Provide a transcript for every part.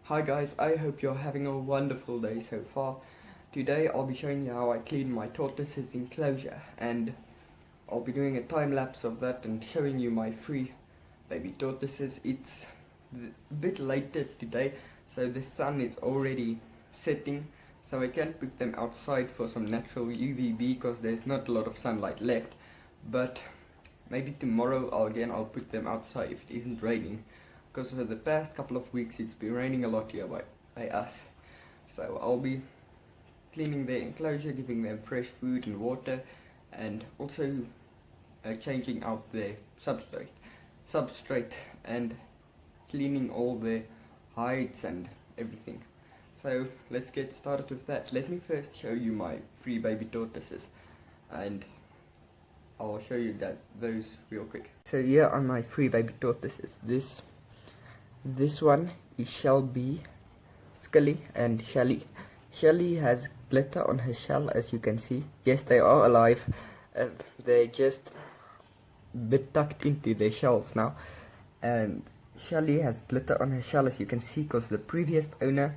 Hi guys, I hope you're having a wonderful day so far. Today I'll be showing you how I clean my tortoises enclosure, and I'll be doing a time lapse of that and showing you my free baby tortoises. It's a bit later today, so the sun is already setting, so I can't put them outside for some natural UVB because there's not a lot of sunlight left. But maybe tomorrow I'll put them outside if it isn't raining, because for the past couple of weeks it's been raining a lot here by us. So I'll be cleaning their enclosure, giving them fresh food and water, and also changing out their substrate and cleaning all their hides and everything. So let's get started with that. Let me first show you my three baby tortoises, and I'll show you those real quick. So here are my three baby tortoises. This one is Shelby, Scully and Shelly. Shelly has glitter on her shell, as you can see. Yes, they are alive. They're just a bit tucked into their shells now. And Shelly has glitter on her shell, as you can see, because the previous owner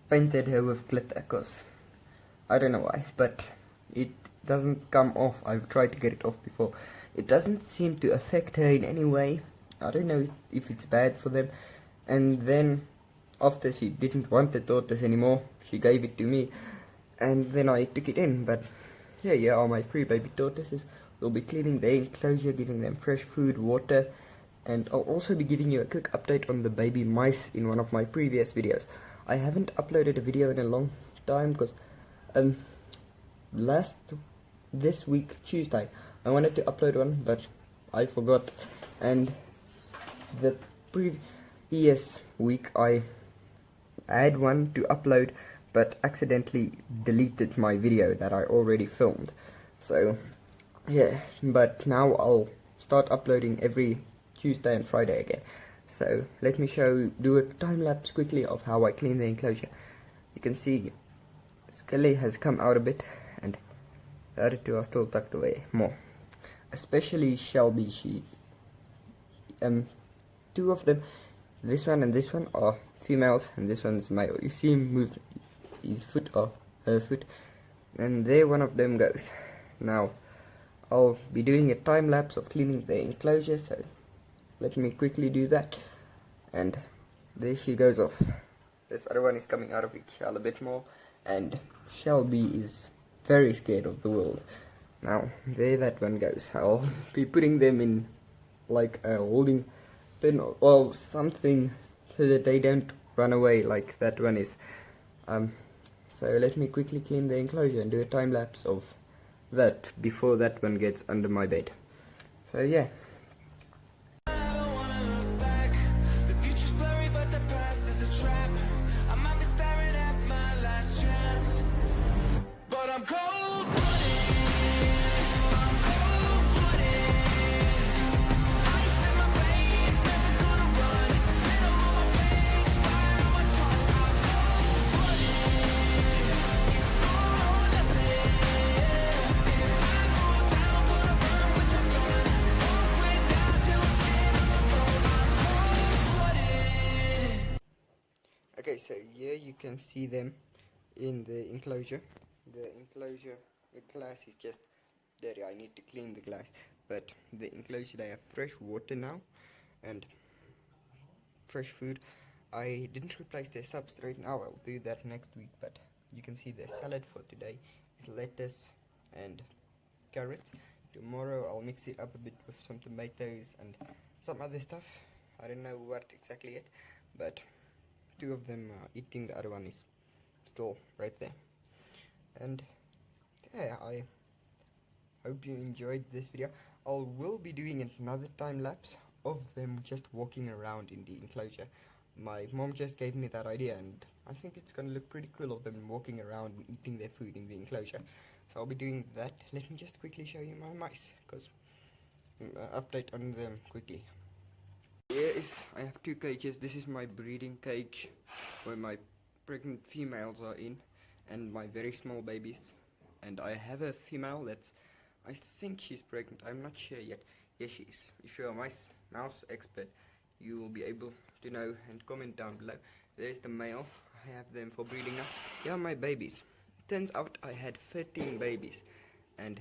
painted her with glitter, because I don't know why, but it doesn't come off. I've tried to get it off before. It doesn't seem to affect her in any way. I don't know if it's bad for them. And then after she didn't want the tortoise anymore, she gave it to me, and then I took it in. But yeah, here are my three baby tortoises. We'll be cleaning their enclosure, giving them fresh food, water, and I'll also be giving you a quick update on the baby mice in one of my previous videos. I haven't uploaded a video in a long time because this week Tuesday I wanted to upload one, but I forgot, and the previous week I had one to upload but accidentally deleted my video that I already filmed. So yeah, but now I'll start uploading every Tuesday and Friday again. So let me do a time lapse quickly of how I clean the enclosure. You can see Scully has come out a bit, and the other two are still tucked away more. Especially Shelby, two of them, this one and this one, are females, and this one's male. You see him move his foot or her foot, and there one of them goes. Now I'll be doing a time lapse of cleaning the enclosure, so let me quickly do that. And there she goes off. This other one is coming out of its shell a bit more, and Shelby is very scared of the world. Now there that one goes. I'll be putting them in like a holding pen or something so that they don't run away like that one is. So let me quickly clean the enclosure and do a time lapse of that before that one gets under my bed. So yeah. Okay, so here you can see them in the enclosure. The glass is just dirty. I need to clean the glass. But the enclosure, they have fresh water now and fresh food. I didn't replace their substrate now. I'll do that next week. But you can see their salad for today is lettuce and carrots. Tomorrow I'll mix it up a bit with some tomatoes and some other stuff. I don't know what exactly yet, but two of them are eating, the other one is still right there. And yeah, I hope you enjoyed this video. I will be doing another time lapse of them just walking around in the enclosure. My mom just gave me that idea, and I think it's gonna look pretty cool of them walking around and eating their food in the enclosure. So I'll be doing that. Let me just quickly show you my mice, because update on them quickly. I have two cages. This is my breeding cage where my pregnant females are in, and my very small babies. And I have a female I think she's pregnant. I'm not sure yet. Yes, she is. If you're a mouse expert, you will be able to know and comment down below. There's the male. I have them for breeding now. Here are my babies. Turns out I had 13 babies, and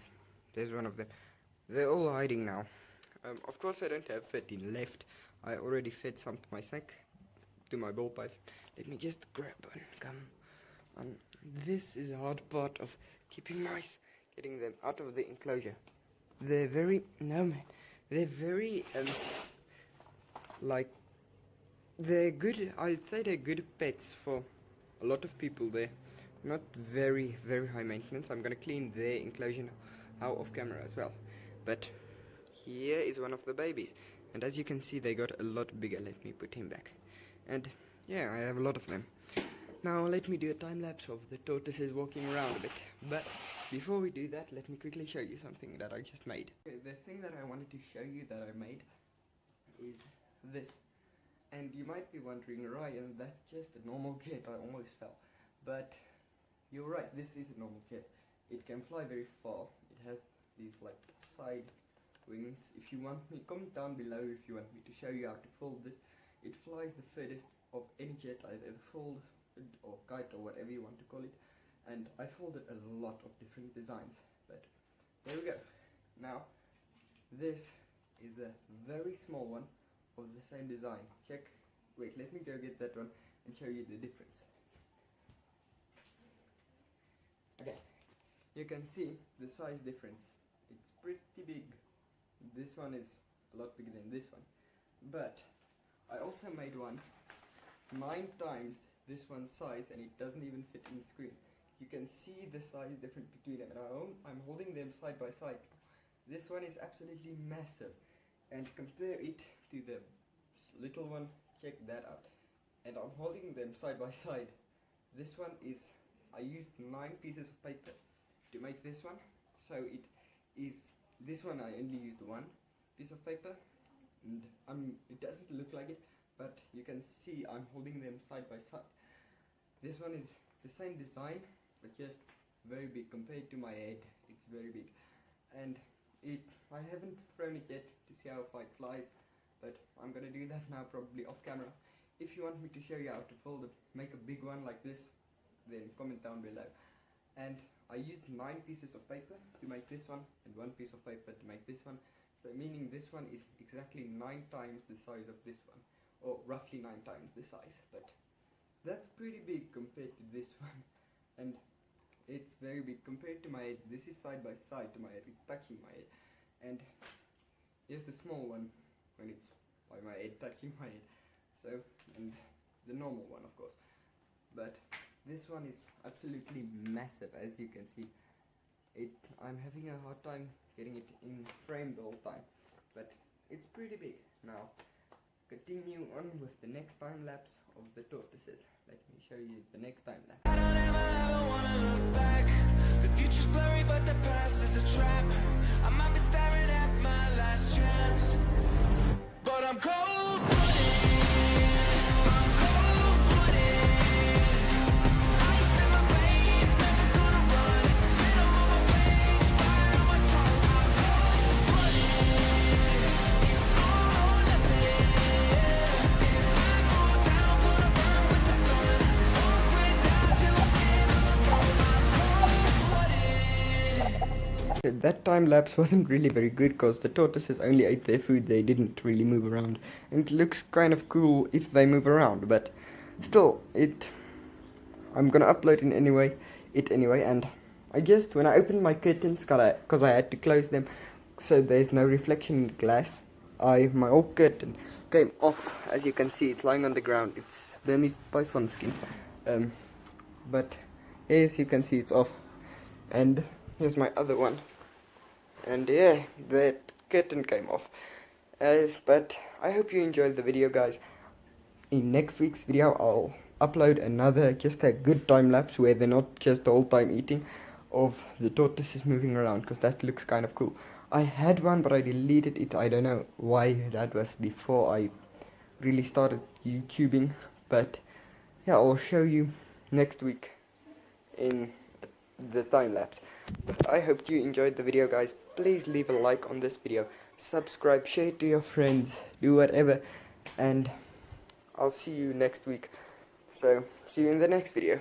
there's one of them. They're all hiding now. Of course I don't have 13 left. I already fed some to my snake, to my ball pipe. Let me just grab one. Come on. This is a hard part of keeping mice, getting them out of the enclosure. They're very, no man, they're very, like, they're good, I'd say they're good pets for a lot of people. They're not very, very high maintenance. I'm gonna clean their enclosure now, off camera as well. But here is one of the babies, and as you can see they got a lot bigger. Let me put him back. And yeah, I have a lot of them. Now let me do a time lapse of the tortoises walking around a bit. But before we do that, let me quickly show you something that I just made. Okay, the thing that I wanted to show you that I made is this. And you might be wondering, Ryan, that's just a normal kit. I almost fell. But you're right, this is a normal kit. It can fly very far. It has these like side wings. If you want me, comment down below if you want me to show you how to fold this. It flies the furthest of any jet I've ever folded, or kite, or whatever you want to call it. And I folded a lot of different designs, but there we go. Now this is a very small one of the same design. Check, wait, let me go get that one and show you the difference. Okay, you can see the size difference. It's pretty big. This one is a lot bigger than this one, but I also made one 9 times this one's size, and it doesn't even fit in the screen. You can see the size difference between them, and I'm holding them side by side. This one is absolutely massive, and compare it to the little one. Check that out. And I'm holding them side by side. This one is, I used 9 pieces of paper to make this one, so it is, this one I only used 1 piece of paper, and it doesn't look like it, but you can see I'm holding them side by side. This one is the same design, but just very big compared to my head. It's very big, and I haven't thrown it yet to see how far it flies, but I'm gonna do that now, probably off camera. If you want me to show you how to fold it, make a big one like this, then comment down below. And I used 9 pieces of paper to make this one, and 1 piece of paper to make this one. So meaning this one is exactly 9 times the size of this one, or roughly 9 times the size. But that's pretty big compared to this one, and it's very big compared to my head. This is side by side to my head, it's touching my head. And here's the small one when it's by my head, touching my head. So, and the normal one of course. But this one is absolutely massive, as you can see. I'm having a hard time getting it in frame the whole time, but it's pretty big. Now continue on with the next time lapse of the tortoises. Let me show you the next time lapse. I don't ever wanna look back. The future's blurry, but the past is a trap. I might be staring at my last chance, but I'm cold-blooded. I'm cold-blooded. Ice in my veins, never gonna run. Venom on my face, fire on my tongue. I'm cold-blooded. It's all or nothing. If I go down, gonna burn with the sun. Won't quit now till I'm sitting on the throne. I'm cold-blooded. That time lapse wasn't really very good because the tortoises only ate their food. They didn't really move around, and it looks kind of cool if they move around, but still, I'm gonna upload it anyway. And I just, when I opened my curtains, because I had to close them so there's no reflection in the glass, my whole curtain came off. As you can see, it's lying on the ground. It's Burmese python skin, but as you can see, it's off. And here's my other one, and yeah, that curtain came off. But I hope you enjoyed the video, guys. In next week's video I'll upload another, just a good time lapse where they're not just the whole time eating, of the tortoises moving around, because that looks kind of cool. I had one but I deleted it. I don't know why. That was before I really started YouTubing, but yeah, I'll show you next week in the time lapse. But I hope you enjoyed the video, guys. Please leave a like on this video, subscribe, share it to your friends, do whatever, and I'll see you next week. So, see you in the next video.